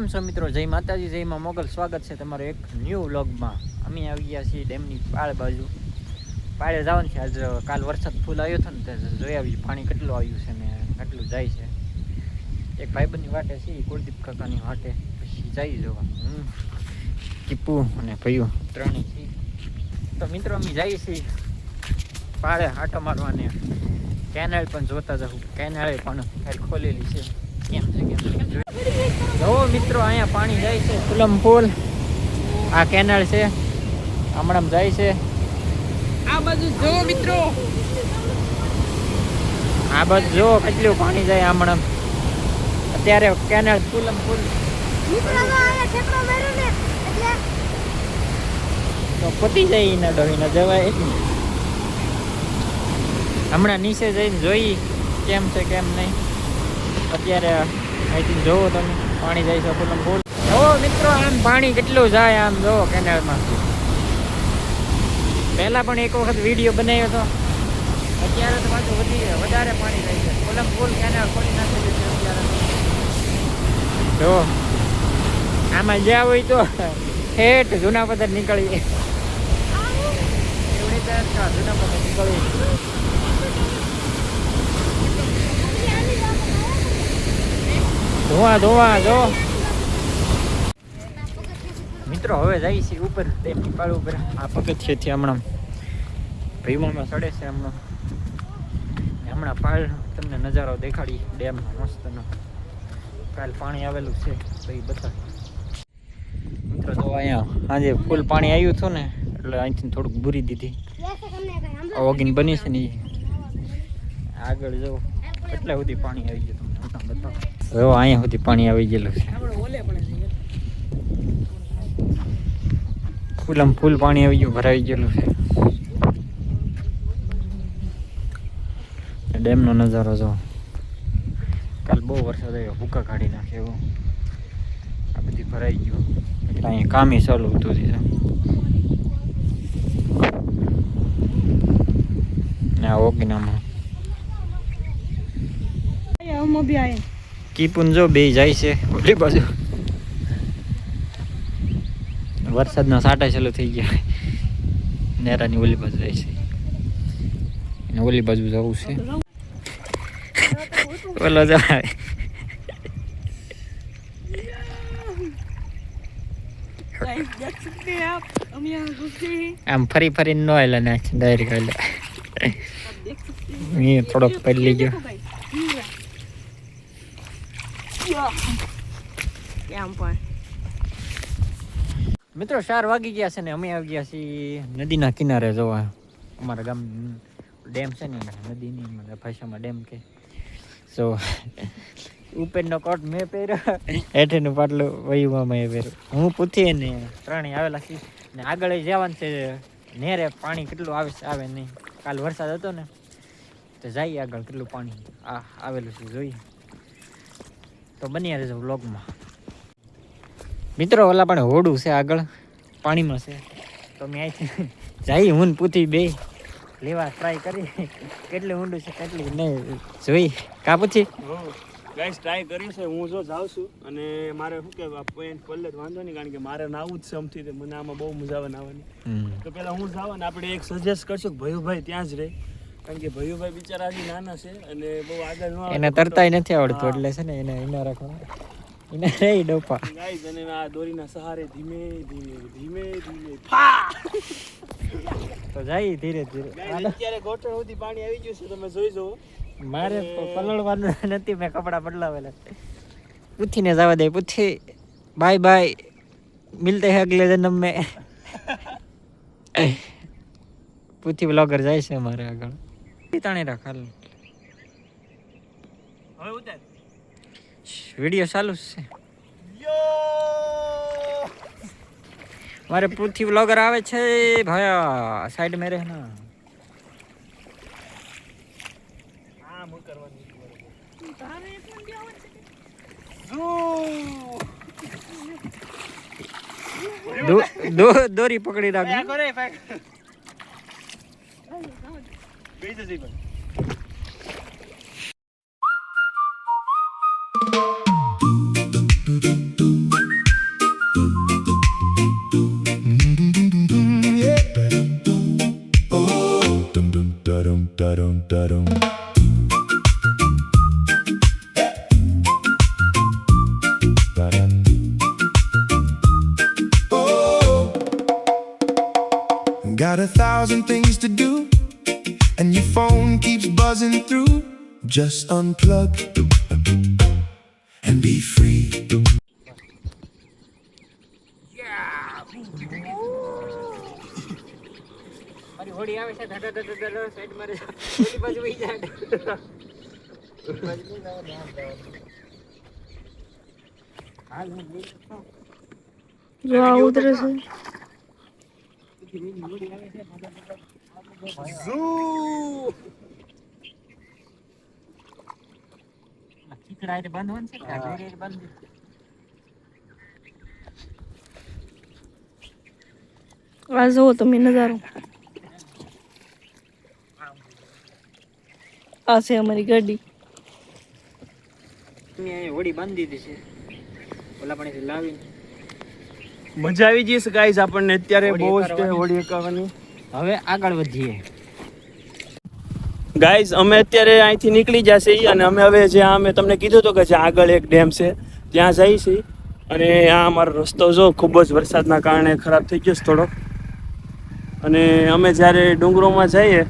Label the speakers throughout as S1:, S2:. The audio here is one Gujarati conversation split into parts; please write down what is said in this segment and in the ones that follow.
S1: કેમ છો મિત્રો? જય માતાજી, જય માં મોગલ. સ્વાગત છે તમારો એક ન્યૂ વ્લોગમાં. અમે આવી ગયા છીએ ડેમની પાળ બાજુ. પાળે જવાનું છે આજ. કાલ વરસાદ ફૂલ આવ્યો હતો ને તે જોઈ આવી પાણી કેટલું આવ્યું છે ને કેટલું જાય છે. એક ભાઈબંધની વાટે છે, કુલદીપ કાકાની વાટે. પછી જઈ જોવા હું, ટીપુ અને ભૈયું ત્રણેય છીએ. તો મિત્રો અમે જઈએ છીએ પાળે આટો મારવાને. કેનાલ પણ જોતા જવું. કેનાલે પણ ખોલેલી છે. કેમ છે જો મિત્રો, અહીંયા પાણી જાય છે ફૂલમ ફૂલ. આ કેનાલ છે, હમણાં જાય છે.
S2: આ બાજુ જો મિત્રો,
S1: આ બાજુ જો કેટલું પાણી જાય હમણાં. અત્યારે કેનાલ ફૂલમ ફૂલ. તો પતી જાય એના ડોહીને જવાય. હમણાં નીચે જઈને જોઈ કેમ છે કેમ નહીં. અત્યારે અહીંથી જોવો તમે, પાણી જાય છે ફૂલમ ફૂલ. જો મિત્રો, આમ પાણી કેટલું જાય આમ જો કેનાલમાં. પહેલા પણ એક વખત વિડીયો બનાવ્યો હતો. અત્યારે તો પાછું વધારે પાણી જાય છે. ફૂલમ ફૂલ કેનાલ ખોલી નાખેલી છે અત્યારે. જો આમાં જ્યાં હોય તો ઠેઠ જૂના પથ્થર નીકળી. એવડી જૂના પથ્થર નીકળી. ધોવા જો મિત્રો. હવે જાય છે ઉપર ડેમની પાળ ઉપર. આ પગથિયેથી હમણાં ભીમામાં ચડે છે. હમણાં પાળ તમને નજારો દેખાડી ડેમનો મસ્તનો. કાલ પાણી આવેલું છે તો એ બતા મિત્રો. તો અહીંયા આજે ફૂલ પાણી આવ્યું હતું ને એટલે અહીંથી થોડુંક બુરી દીધી. ઓગીન બની છે ને આગળ જો કેટલા સુધી પાણી આવી ગયું તમને બતાવો. હવે અહીંયા સુધી પાણી આવી ગયેલું છે. ફૂલમ ફૂલ પાણી આવી ગયું, ભરાઈ ગયેલું છે. ડેમનો નજારો જો. કાલ બહુ વરસાદ આવ્યો, ભૂકા કાઢી નાખે એવો. આ બધી ભરાઈ ગયું એટલે અહીંયા કામી ચાલુ હતું. ને આ ઓગીનામાં કીપુન જો બે જાય છે ઓલી બાજુ. વરસાદના સાટા ચાલુ થઈ ગયા. નેરાની ઓલી બાજુ જાય છે અને ઓલી બાજુ જવું છે. ઓલો જાય આમ ફરી ફરીને ન આવેલા નાખ ડાયરેક્ટ આવેલા. થોડોક પડી ગયો. મિત્રો 4 વાગી ગયા છે ને અમે આવી ગયા છીએ નદીના કિનારે જોવા. અમારા ગામ ડેમ છે ને નદીની ભાષામાં ડેમ કે. સો ઉપરનો કોટ મેં પહેર્યો, હેઠેનું પાટલું વયુમાં એ પહેર્યું. હું પૂછી ને ત્રણેય આવેલા છીએ ને આગળ જવાનું છે નેરે. પાણી કેટલું આવે છે આવે નહીં. કાલ વરસાદ હતો ને તો જઈએ આગળ કેટલું પાણી આવેલું છે જોઈએ. તો બની રહેજો વ્લોગમાં મિત્રો. ઓલા પણ હોડું છે આગળ પાણીમાં છે તો મેં અહીંથી જઈ હું પૂછી બે લેવા ટ્રાય કરી કેટલી ઊંડું છે કેટલી નહીં જોઈ. કા પૂછી
S2: ગાઈસ ટ્રાય કરી છે. હું જો જાઉં છું અને મારે શું કે પોઈન્ટ પલ્લે વાંધો નહીં, કારણ કે મારે નાવું જ છે અમથી. મને આમાં બહુ મજા આવે નાવાની. તો પેલા હું જાઉં ને આપણે એક સજેસ્ટ કરશું કે ભયુભાઈ ત્યાં જ રહે, કારણ કે ભયુભાઈ બિચારા હજી નાના છે અને બહુ આગળ ન આવે.
S1: એને તરતાય નથી આવડતું એટલે છે ને એને એના રાખવાનું. એને રહી ડોપા
S2: ગાઈસ અને આ દોરીના સહારે ધીમે ધીમે
S1: તો જાય ધીરે ધીરે.
S2: અત્યારે ગોઠણ સુધી પાણી આવી ગયું છે, તમે જોઈ જુઓ.
S1: મારે પલળવાનું નથી, મેં કપડાં બદલાવેલા. પૂછીને જવા દે. પૂછી બાય બાય, મિલતે હે અગલે જન્મ મેં. પૂછી બ્લોગર જાય છે અમારે આગળ. તાણી રાખ હાલ.
S2: હવે ઉતાર
S1: વિડિયો ચાલુ છે. મારે પૂછી બ્લોગર આવે છે ભાઈ. સાઈડ में रहना.
S2: હા હું કરવાની
S1: દોરી પકડી રાખ.
S2: કરે
S3: da-dum, da-dum. Da-dum. Oh, got 1,000 things to do, and your phone keeps buzzing through. Just unplug and be free.
S1: મારી હોડી આવે છે ધડા ધડા ધડા સાઈડ મારે ઓલી બાજુ વહી જાય
S4: જો આ ઉતરે છે
S1: ખીકડા એટલે બાંધવાનું છે કે આગળ બાંધી
S4: આ જુઓ તમે નજારો આ છે અમારી ગાડી
S1: હોડી બાંધી દીધી છે ઓલા પણ લાવીને
S2: મજા આવી જઈશ ગાઈઝ આપણને અત્યારે બહુ જ હોડી એકાવાની.
S1: હવે આગળ વધીએ
S2: ગાઈઝ અમે અત્યારે અહીંથી નીકળી જશે અને અમે હવે જ્યાં અમે તમને કીધું હતું કે જ્યાં આગળ એક ડેમ છે ત્યાં જઈએ છીએ. અને આ અમારો રસ્તો જો ખૂબ જ વરસાદના કારણે ખરાબ થઈ ગયો છે થોડો. અને અમે જ્યારે ડુંગરોમાં જઈએ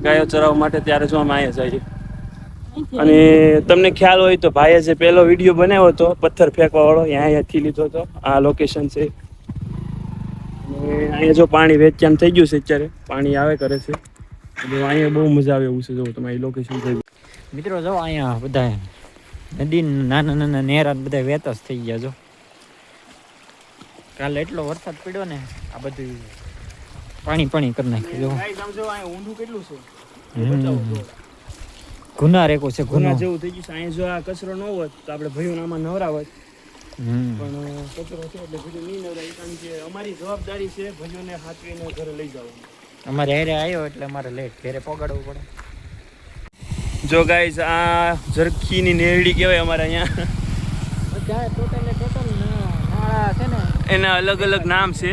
S2: ગાયો ચરાવવા માટે ત્યારે જો અમે અહીંયા જઈએ. અને તમને ખ્યાલ હોય તો ભાઈએ જે પહેલો વિડીયો બનાવ્યો હતો પથ્થર ફેંકવાવાળો અહીંયાથી લીધો હતો. આ લોકેશન છે. અને અહીંયા જો પાણી વેચાણ થઈ ગયું છે અત્યારે પાણી આવે કરે છે. અહીંયા બહુ મજા આવે એવું છે. જો તમારી લોકેશન થઈ
S1: મિત્રો જો અહીંયા બધા નદી નાના નાના નેરા બધા વેતસ થઈ ગયા જો કાલે એટલો વરસાદ પડ્યો ને આ બધું પાણી પાણી કરી નાખ્યું જો
S2: ઊંધું કેટલું છે
S1: ગુના રેકો છે
S2: ગુના
S1: ગુના
S2: જેવું થઈ ગયું છે. અહીંયા જો આ કચરો ન હોત તો આપણે ભાઈઓને આમાં નવરાવત પણ કચરો છે એટલે બધું નહીં નવરાય કારણ કે અમારી જવાબદારી છે ભાઈઓને હાથવીને ઘરે લઈ જવાનું.
S1: અમારે હેરે આવ્યો એટલે અમારે લેટ ઘરે પગાડવું પડે.
S2: જો ગાઈઝ આ ઝરખીની નેરડી કહેવાય અમારે અહીંયા.
S1: બધા ટોટલ નાળા છે ને
S2: એના અલગ અલગ નામ છે.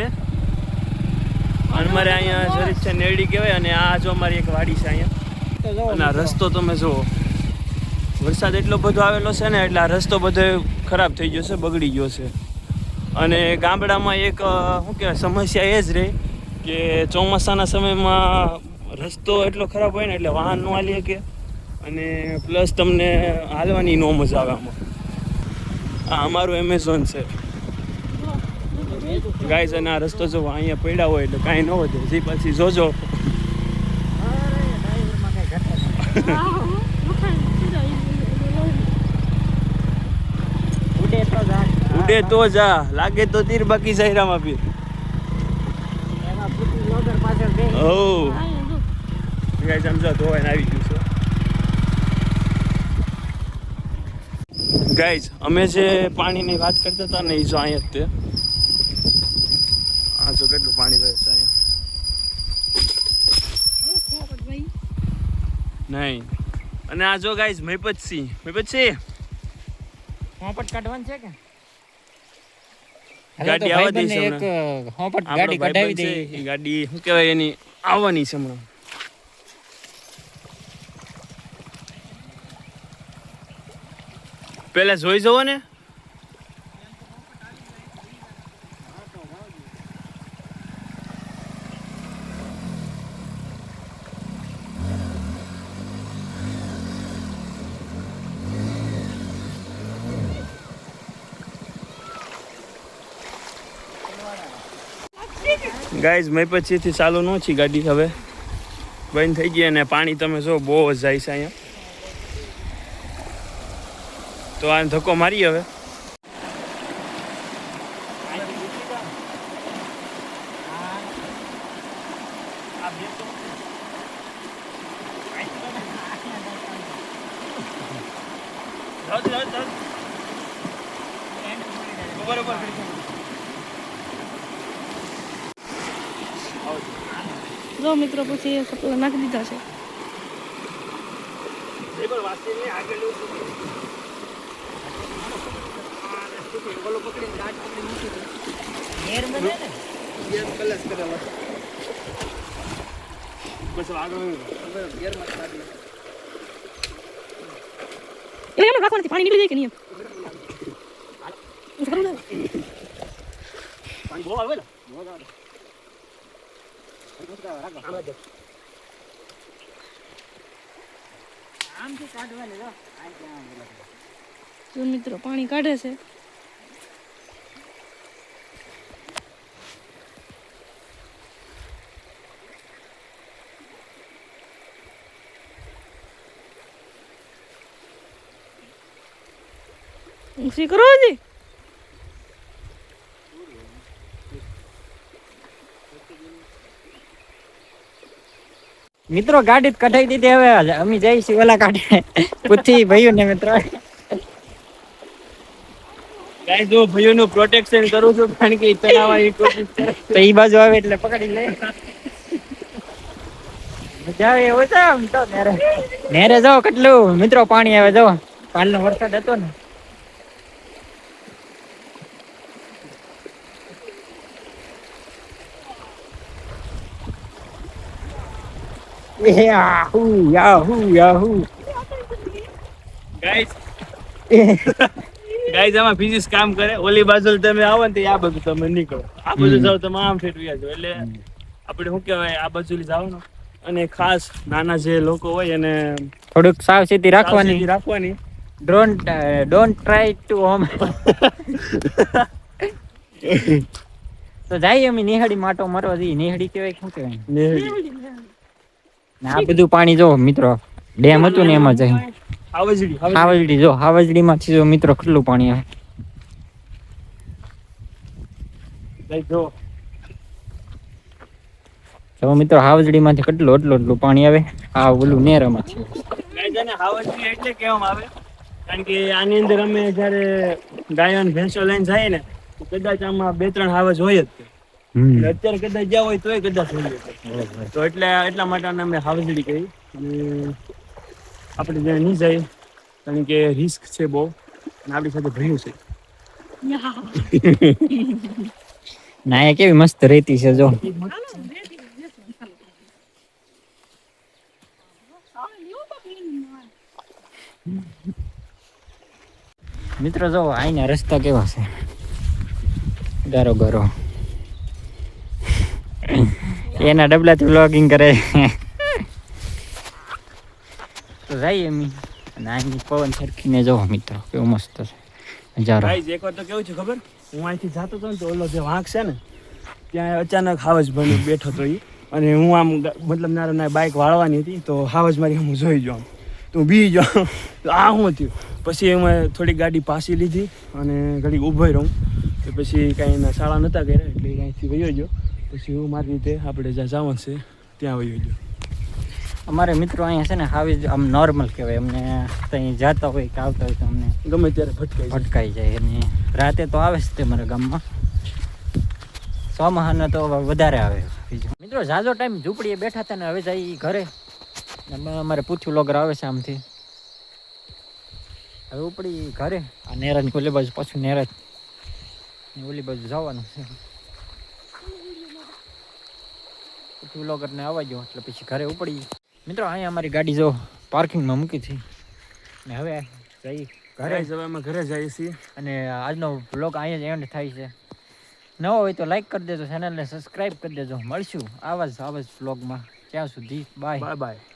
S2: અને અમારે અહીંયા ઝરીચ્છા નેરડી કહેવાય. અને આ જો અમારી એક વાડી છે અહીંયા. અને આ રસ્તો તમે જુઓ વરસાદ એટલો બધો આવેલો છે ને એટલે આ રસ્તો બધો ખરાબ થઈ ગયો છે બગડી ગયો છે. અને ગામડામાં એક શું કહેવાય સમસ્યા એ જ રહે કે ચોમાસાના સમયમાં રસ્તો એટલો ખરાબ હોય ને એટલે વાહન ન હાલી શકે અને પ્લસ તમને હાલવાની ન મજા આવે આમાં. આ અમારું એમેઝોન છે ગાઈઝ. અને આ રસ્તો જો અહીંયા પડ્યા હોય એટલે કાંઈ ન વધે. જે પછી જોજો ઉડે તો જા લાગે તો તીર બાકી સાયરામાં પીર. ઓ ગાઈઝ સમજો ધોવાઈને આવી ગયું છે. ગાઈઝ અમે જે પાણીની વાત કરતા હતા ને એ જો અહીંયા જ તે આ જો કેટલું પાણી વહે છે અહીંયા. નહીં. અને આ જો ગાઈઝ મહીપતસિંહ
S1: હોપટ કાઢવાનું છે કે
S2: ગાડી આવવા દે છે
S1: એક હોપટ ગાડી કઢાવી દે.
S2: એ ગાડી શું કહેવાય એની આવવાની છે હમણાં. પહેલા જોઈ જવો ને. ગાઈઝ મેં પછીથી ચાલુ ન છી ગાડી હવે બંધ થઈ ગઈ. અને પાણી તમે જો બહુ જ જાય છે અહીંયા. તો આ ધક્કો મારી હવે.
S4: જો મિત્રો પછી કપડા નાખી દીધા છે
S2: બસ આગળ
S4: એટલે એમ રાખવાનું પાણી નીકળી જાય કે નહીં
S2: પાણી બહુ આવે ને
S4: જો મિત્રો પાણી કાઢે છે ઊંચી કરો હજી
S1: મિત્રો ગાડી જ કઢાઈ દીધી હવે અમે જઈશું ઓલા કાઢે પૂછી ભાઈઓ ને મિત્રો
S2: ગાઈસ જો ભાઈઓનું પ્રોટેક્શન કરું છું કારણ કે તણાવવાની કોશિશ કરે
S1: તો ઈ બાજુ આવે એટલે પકડી લે મજા આવે એવું છે આમ તો નેરે જાઓ કેટલું મિત્રો પાણી આવે જો કાલનો વરસાદ હતો ને યાહુ
S2: ગાઈસ આમાં ફિઝિક્સ કામ કરે ઓલી બાજુ તમે આવો ને તો આ બાજુ તમે નીકળો આ બાજુ જાવ તમે આમ ફેરવી જાવ એટલે આપણે શું કહેવાય આ બાજુ જવાનું અને ખાસ નાના જે લોકો હોય એને
S1: થોડુંક સાવચેતી રાખવાની
S2: રાખવાની
S1: ડોન્ટ ટ્રાય ટુ હોમ તો જાય અમે નિહાળી માટો મારવા જઈએ નિહાળી કહેવાય શું કહેવાય ને આ બધું પાણી જો મિત્રો ડેમ હતું ને એમાં જાય હાવજડી જો હાવજડી માંથી જો મિત્રો કેટલું પાણી આવે
S2: જો
S1: તો મિત્રો હાવજડી માંથી એટલું પાણી આવે આ ઓલું નેરામાંથી
S2: હાવજડી એટલે કહેવામાં આવે કારણ કે આની અંદર અમે જયારે ગાયો અને ભેંસો લઈને જાય ને તો કદાચ આમાં 2-3 હાવજ હોય જ અત્યારે કદાચ જ્યાં હોય તોય કદાચ હોય તો એટલા માટે અમે હાવજડી કહી અને આપણે જ્યાં નહીં જાય કારણ કે રિસ્ક છે બહુ અને આપણી સાથે ભર્યું છે
S1: ના એ કેવી મસ્ત રેતી છે જો મિત્રો જો આઈના રસ્તા કેવા છે ગારો ગારો એના ડબલાથી વ્લોગિંગ કરે તો જઈએ અમે અને આની પવન સરખીને જો મિત્રો કેવું મસ્ત છે નજારો
S2: ગાઈઝ એક વાર તો કેવું છે ખબર હું અહીંથી જતો હતો ને તો ઓલો જે વાંક છે ને ત્યાં અચાનક હાવજ બની બેઠો હતો એ અને હું આમ મતલબ ના બાઇક વાળવાની હતી તો હાવજ મારી હું જોઈ ગયો આમ તો હું બી ગયો તો આ શું થયું પછી એમાં થોડી ગાડી પાછી લીધી અને ઘડીક ઊભો રહું તો પછી કાંઈ એના શાળા નહોતા કર્યા એટલે અહીંથી વયો ગયો પછી હું મારી રીતે આપણે જ્યાં જવાનું છે ત્યાં વયો ગયો
S1: અમારે મિત્રો અહીંયા છે ને હાવી આમ નોર્મલ કહેવાય અમને ત્યાં જતા હોય કે આવતા હોય તો અમને
S2: ગમે ત્યારે
S1: ભટકાઈ જાય અને રાતે તો આવે જ તે મારા ગામમાં ચોમાહાના તો વધારે આવે બીજું મિત્રો ઝાઝો ટાઈમ ઝૂંપડીએ બેઠા હતા ને હવે જાય ઘરે અમારે પૂછ્યું લોગર આવે છે આમથી હવે ઉપડી ઘરે આ નેરાજ ઓલી બાજુ પાછું નેરાજ ઓલી બાજુ જવાનું છે પૂછ્યું લોગરને આવવા ગયો એટલે પછી ઘરે ઉપડી મિત્રો અહીંયા અમારી ગાડી જો પાર્કિંગમાં મૂકી હતી ને હવે જઈ ઘરે
S2: હવે અમે ઘરે જઈએ છીએ
S1: અને આજનો બ્લોગ અહીંયા જ એન્ડ થાય છે નવો હોય તો લાઈક કરી દેજો ચેનલને સબસ્ક્રાઈબ કરી દેજો મળશું આવા જ બ્લોગમાં ત્યાં સુધી બાય
S2: બાય